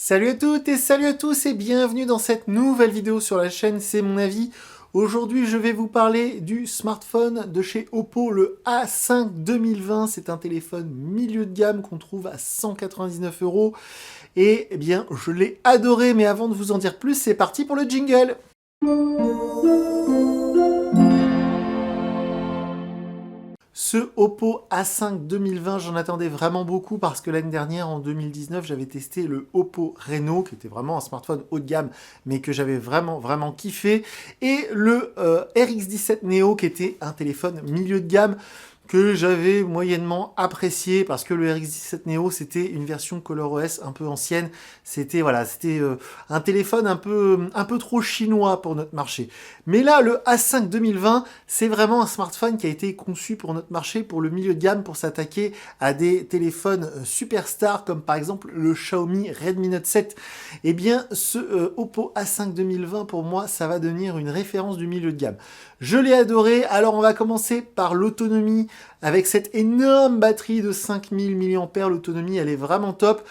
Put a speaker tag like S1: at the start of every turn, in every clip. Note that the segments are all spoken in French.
S1: Salut à toutes et salut à tous et bienvenue dans cette nouvelle vidéo sur la chaîne C'est mon avis. Aujourd'hui je vais vous parler du smartphone de chez Oppo, le A5 2020. C'est un téléphone milieu de gamme qu'on trouve à 199 € et eh bien je l'ai adoré, mais avant de vous en dire plus, c'est parti pour le jingle. Ce Oppo A5 2020, j'en attendais vraiment beaucoup parce que l'année dernière, en 2019, j'avais testé le Oppo Reno, qui était vraiment un smartphone haut de gamme, mais que j'avais vraiment kiffé, et le RX17 Neo, qui était un téléphone milieu de gamme, que j'avais moyennement apprécié parce que le RX17 Neo c'était une version ColorOS un peu ancienne, c'était un téléphone un peu trop chinois pour notre marché. Mais là le A5 2020 c'est vraiment un smartphone qui a été conçu pour notre marché, pour le milieu de gamme, pour s'attaquer à des téléphones superstars comme par exemple le Xiaomi Redmi Note 7. Et bien ce Oppo A5 2020 pour moi ça va devenir une référence du milieu de gamme. Je l'ai adoré. Alors on va commencer par l'autonomie. Avec cette énorme batterie de 5000 mAh, l'autonomie elle est vraiment top.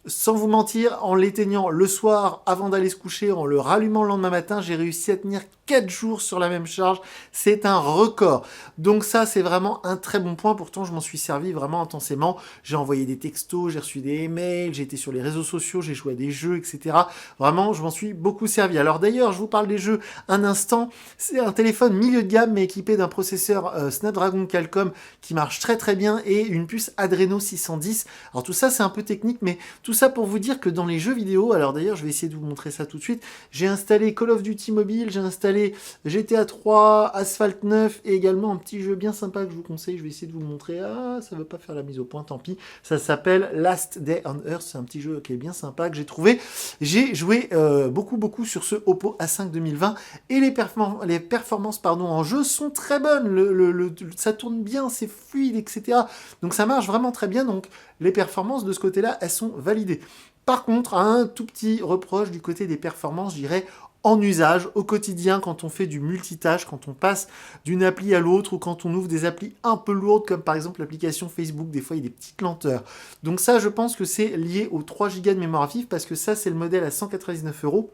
S1: Sans vous mentir, en l'éteignant le soir avant d'aller se coucher, en le rallumant le lendemain matin, j'ai réussi à tenir 4 jours sur la même charge. C'est un record. Donc ça, c'est vraiment un très bon point. Pourtant, je m'en suis servi vraiment intensément. J'ai envoyé des textos, j'ai reçu des emails, j'ai été sur les réseaux sociaux, j'ai joué à des jeux, etc. Vraiment, je m'en suis beaucoup servi. Alors d'ailleurs, je vous parle des jeux un instant. C'est un téléphone milieu de gamme, mais équipé d'un processeur Snapdragon Qualcomm qui marche très bien et une puce Adreno 610. Alors tout ça, c'est un peu technique, mais tout ça pour vous dire que dans les jeux vidéo, alors d'ailleurs je vais essayer de vous montrer ça tout de suite, j'ai installé Call of Duty Mobile, j'ai installé GTA 3, Asphalt 9 et également un petit jeu bien sympa que je vous conseille, je vais essayer de vous le montrer. Ah, ça veut pas faire la mise au point, tant pis. Ça s'appelle Last Day on Earth, c'est un petit jeu qui est bien sympa que j'ai trouvé. J'ai joué beaucoup sur ce Oppo A5 2020 et les performances en jeu sont très bonnes, ça tourne bien, c'est fluide, etc. Donc ça marche vraiment très bien, donc les performances de ce côté-là, elles sont validées. Par contre, un tout petit reproche du côté des performances, je dirais, en usage, au quotidien, quand on fait du multitâche, quand on passe d'une appli à l'autre ou quand on ouvre des applis un peu lourdes, comme par exemple l'application Facebook, des fois il y a des petites lenteurs. Donc ça, je pense que c'est lié aux 3 Go de mémoire vive, parce que ça, c'est le modèle à 199 €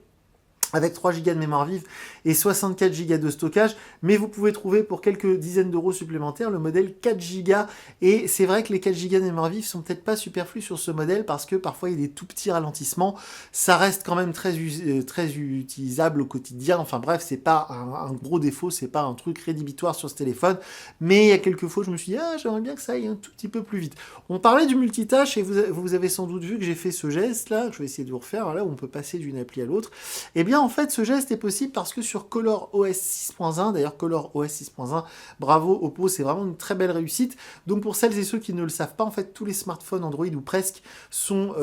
S1: avec 3 Go de mémoire vive et 64 Go de stockage, mais vous pouvez trouver pour quelques dizaines d'euros supplémentaires le modèle 4 Go, et c'est vrai que les 4 Go de mémoire vive sont peut-être pas superflus sur ce modèle, parce que parfois il y a des tout petits ralentissements, ça reste quand même très utilisable au quotidien, enfin bref, c'est pas un gros défaut, c'est pas un truc rédhibitoire sur ce téléphone, mais il y a quelques fois je me suis dit, ah, j'aimerais bien que ça aille un tout petit peu plus vite. On parlait du multitâche, et vous avez sans doute vu que j'ai fait ce geste là, que je vais essayer de vous refaire, là où on peut passer d'une appli à l'autre. Et bien en fait, ce geste est possible parce que sur ColorOS 6.1, d'ailleurs ColorOS 6.1, bravo Oppo, c'est vraiment une très belle réussite. Donc pour celles et ceux qui ne le savent pas, en fait, tous les smartphones Android ou presque sont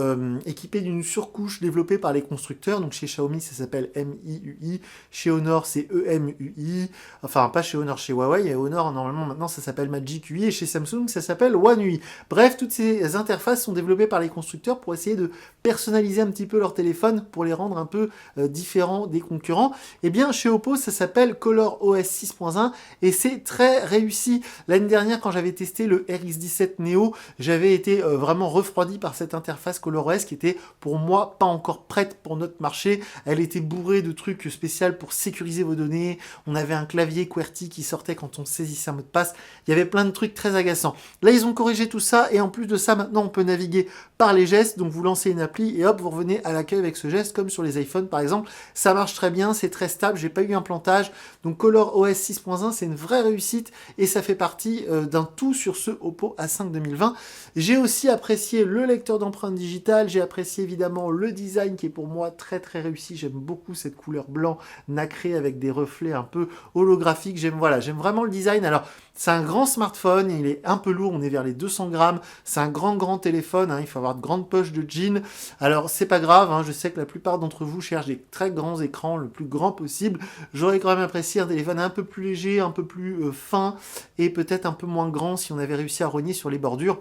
S1: équipés d'une surcouche développée par les constructeurs. Donc chez Xiaomi, ça s'appelle MIUI, chez Honor, c'est EMUI, enfin pas chez Honor, chez Huawei, et Honor, normalement, maintenant, ça s'appelle Magic UI, et chez Samsung, ça s'appelle One UI. Bref, toutes ces interfaces sont développées par les constructeurs pour essayer de personnaliser un petit peu leur téléphone, pour les rendre un peu différents des concurrents. Et bien chez Oppo, ça s'appelle ColorOS 6.1 et c'est très réussi. L'année dernière, quand j'avais testé le RX17 Neo, j'avais été vraiment refroidi par cette interface ColorOS qui était pour moi pas encore prête pour notre marché. Elle était bourrée de trucs spéciaux pour sécuriser vos données. On avait un clavier QWERTY qui sortait quand on saisissait un mot de passe. Il y avait plein de trucs très agaçants. Là, ils ont corrigé tout ça et en plus de ça, maintenant, on peut naviguer par les gestes. Donc, vous lancez une appli et hop, vous revenez à l'accueil avec ce geste, comme sur les iPhones par exemple. Ça marche très bien, c'est très stable, j'ai pas eu un plantage. Donc ColorOS 6.1, c'est une vraie réussite et ça fait partie d'un tout sur ce Oppo A5 2020. J'ai aussi apprécié le lecteur d'empreintes digitales, j'ai apprécié évidemment le design qui est pour moi très réussi. J'aime beaucoup cette couleur blanc nacré avec des reflets un peu holographiques. J'aime vraiment le design. Alors, c'est un grand smartphone, il est un peu lourd, on est vers les 200 grammes. C'est un grand téléphone, hein, il faut avoir de grandes poches de jean. Alors, c'est pas grave, hein, je sais que la plupart d'entre vous cherchent des très grands écrans, le plus grand possible. J'aurais quand même apprécié un téléphone un peu plus léger, un peu plus fin, et peut-être un peu moins grand si on avait réussi à rogner sur les bordures.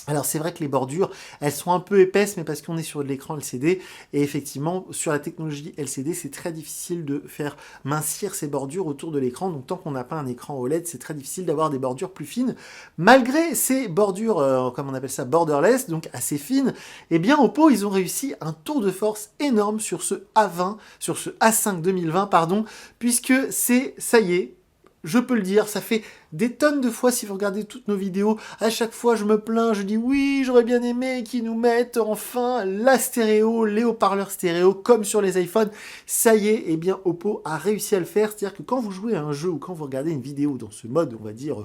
S1: Alors c'est vrai que les bordures, elles sont un peu épaisses, mais parce qu'on est sur de l'écran LCD, et effectivement, sur la technologie LCD, c'est très difficile de faire mincir ces bordures autour de l'écran, donc tant qu'on n'a pas un écran OLED, c'est très difficile d'avoir des bordures plus fines. Malgré ces bordures, comme on appelle ça, borderless, donc assez fines, eh bien Oppo, ils ont réussi un tour de force énorme sur ce A20, sur ce A5 2020, pardon, puisque ça y est, je peux le dire, ça fait des tonnes de fois, si vous regardez toutes nos vidéos, à chaque fois je me plains, je dis oui, j'aurais bien aimé qu'ils nous mettent enfin la stéréo, les haut-parleurs stéréo, comme sur les iPhones. Ça y est, eh bien Oppo a réussi à le faire, c'est-à-dire que quand vous jouez à un jeu ou quand vous regardez une vidéo dans ce mode, on va dire,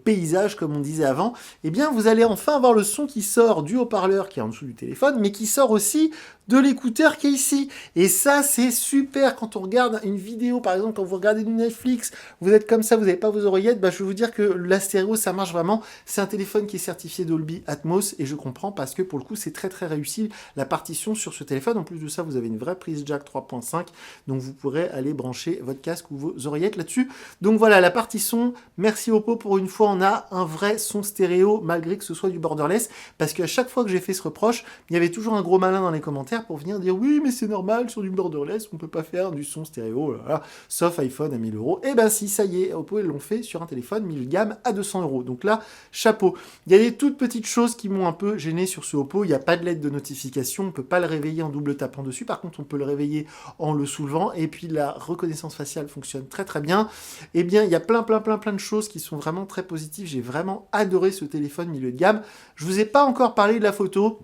S1: paysage, comme on disait avant, eh bien vous allez enfin avoir le son qui sort du haut-parleur qui est en dessous du téléphone, mais qui sort aussi de l'écouteur qui est ici. Et ça, c'est super quand on regarde une vidéo, par exemple, quand vous regardez du Netflix, vous êtes comme ça, vous n'avez pas vos oreillettes, bah, je vais vous dire que la stéréo, ça marche vraiment. C'est un téléphone qui est certifié Dolby Atmos, et je comprends parce que pour le coup, c'est très très réussi la partition sur ce téléphone. En plus de ça, vous avez une vraie prise jack 3.5, donc vous pourrez aller brancher votre casque ou vos oreillettes là-dessus. Donc voilà, la partition, merci Oppo, pour une fois, on a un vrai son stéréo, malgré que ce soit du borderless, parce qu'à chaque fois que j'ai fait ce reproche, il y avait toujours un gros malin dans les commentaires pour venir dire oui, mais c'est normal, sur du borderless, on peut pas faire du son stéréo, là, sauf iPhone à 1000 euros. Et ben si, ça y est, Oppo, ils l'ont fait sur un téléphone milieu de gamme à 200 euros. Donc là, chapeau. Il y a des toutes petites choses qui m'ont un peu gêné sur ce Oppo. Il n'y a pas de LED de notification, on ne peut pas le réveiller en double tapant dessus. Par contre, on peut le réveiller en le soulevant. Et puis, la reconnaissance faciale fonctionne très très bien. Eh bien, il y a plein de choses qui sont vraiment très positives. J'ai vraiment adoré ce téléphone milieu de gamme. Je vous ai pas encore parlé de la photo.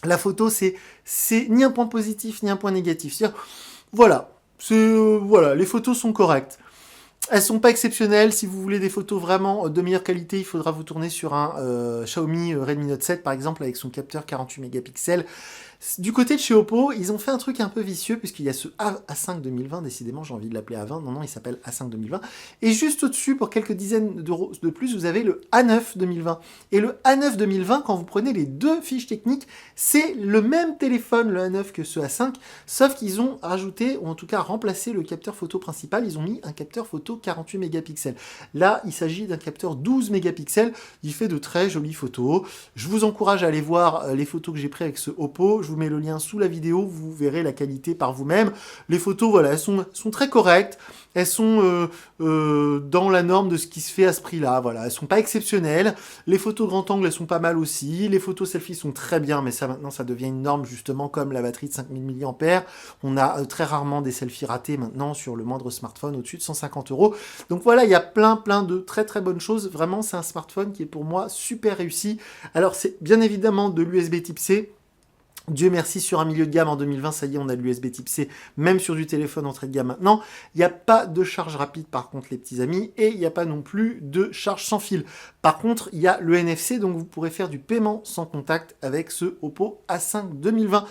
S1: La photo, c'est ni un point positif, ni un point négatif. C'est-à-dire, voilà, voilà, les photos sont correctes. Elles sont pas exceptionnelles. Si vous voulez des photos vraiment de meilleure qualité, il faudra vous tourner sur un Xiaomi Redmi Note 7, par exemple, avec son capteur 48 mégapixels. Du côté de chez Oppo, ils ont fait un truc un peu vicieux, puisqu'il y a ce A5 2020, décidément, j'ai envie de l'appeler A20, non, il s'appelle A5 2020, et juste au-dessus, pour quelques dizaines d'euros de plus, vous avez le A9 2020. Et le A9 2020, quand vous prenez les deux fiches techniques, c'est le même téléphone, le A9, que ce A5, sauf qu'ils ont rajouté, ou en tout cas remplacé le capteur photo principal, ils ont mis un capteur photo 48 mégapixels. Là, il s'agit d'un capteur 12 mégapixels, il fait de très jolies photos. Je vous encourage à aller voir les photos que j'ai prises avec ce Oppo. Je vous mets le lien sous la vidéo, vous verrez la qualité par vous-même. Les photos, voilà, elles sont très correctes. Elles sont dans la norme de ce qui se fait à ce prix-là. Voilà, elles sont pas exceptionnelles. Les photos grand angle, elles sont pas mal aussi. Les photos selfie sont très bien, mais ça maintenant, ça devient une norme justement comme la batterie de 5000 mAh. On a très rarement des selfies ratés maintenant sur le moindre smartphone au-dessus de 150 euros. Donc voilà, il y a plein de très bonnes choses. Vraiment, c'est un smartphone qui est pour moi super réussi. Alors c'est bien évidemment de l'USB type C. Dieu merci, sur un milieu de gamme en 2020, ça y est, on a de l'USB type C, même sur du téléphone entrée de gamme maintenant. Il n'y a pas de charge rapide, par contre, les petits amis, et il n'y a pas non plus de charge sans fil. Par contre, il y a le NFC, donc vous pourrez faire du paiement sans contact avec ce Oppo A5 2020.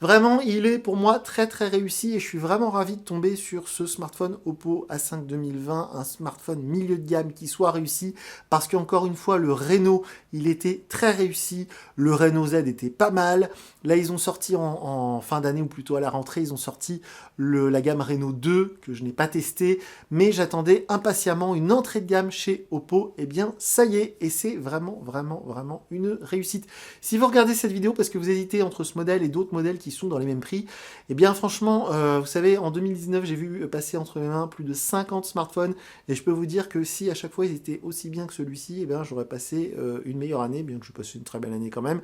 S1: Vraiment, il est pour moi très réussi et je suis vraiment ravi de tomber sur ce smartphone Oppo A5 2020, un smartphone milieu de gamme qui soit réussi parce qu'encore une fois, le Reno, il était très réussi, le Reno Z était pas mal. Là, ils ont sorti en fin d'année ou plutôt à la rentrée, ils ont sorti la gamme Reno 2 que je n'ai pas testé, mais j'attendais impatiemment une entrée de gamme chez Oppo. Et bien, ça y est, et c'est vraiment une réussite. Si vous regardez cette vidéo parce que vous hésitez entre ce modèle et d'autres modèles qui sont dans les mêmes prix, et bien franchement, vous savez, en 2019, j'ai vu passer entre mes mains plus de 50 smartphones, et je peux vous dire que si à chaque fois ils étaient aussi bien que celui-ci, et bien j'aurais passé une meilleure année, bien que je passe une très belle année quand même.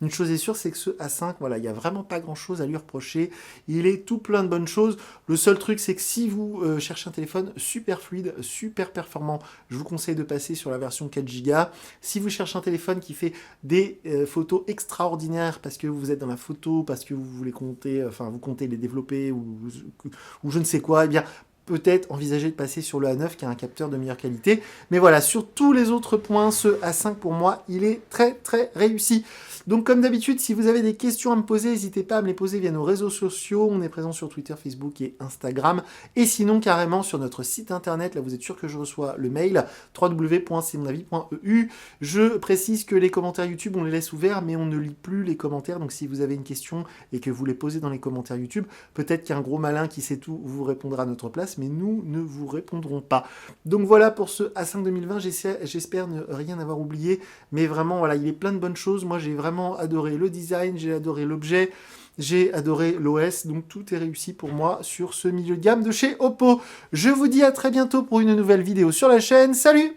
S1: Une chose est sûre, c'est que ce A5, voilà, il n'y a vraiment pas grand-chose à lui reprocher. Il est tout plein de bonnes choses. Le seul truc, c'est que si vous cherchez un téléphone super fluide, super performant, je vous conseille de passer sur la version 4 Go. Si vous cherchez un téléphone qui fait des photos extraordinaires parce que vous êtes dans la photo, parce que vous voulez compter, vous comptez les développer ou je ne sais quoi, eh bien peut-être envisager de passer sur le A9 qui a un capteur de meilleure qualité. Mais voilà, sur tous les autres points, ce A5 pour moi, il est très réussi. Donc comme d'habitude, si vous avez des questions à me poser, n'hésitez pas à me les poser via nos réseaux sociaux. On est présent sur Twitter, Facebook et Instagram. Et sinon, carrément, sur notre site internet, là vous êtes sûr que je reçois le mail, www.cmonavie.eu. Je précise que les commentaires YouTube, on les laisse ouverts, mais on ne lit plus les commentaires. Donc si vous avez une question et que vous les posez dans les commentaires YouTube, peut-être qu'un gros malin qui sait tout vous répondra à notre place. menace, mais nous ne vous répondrons pas. Donc voilà pour ce A5 2020, j'espère ne rien avoir oublié, mais vraiment, voilà, il est plein de bonnes choses. Moi, j'ai vraiment adoré le design, j'ai adoré l'objet, j'ai adoré l'OS, donc tout est réussi pour moi sur ce milieu de gamme de chez Oppo. Je vous dis à très bientôt pour une nouvelle vidéo sur la chaîne. Salut!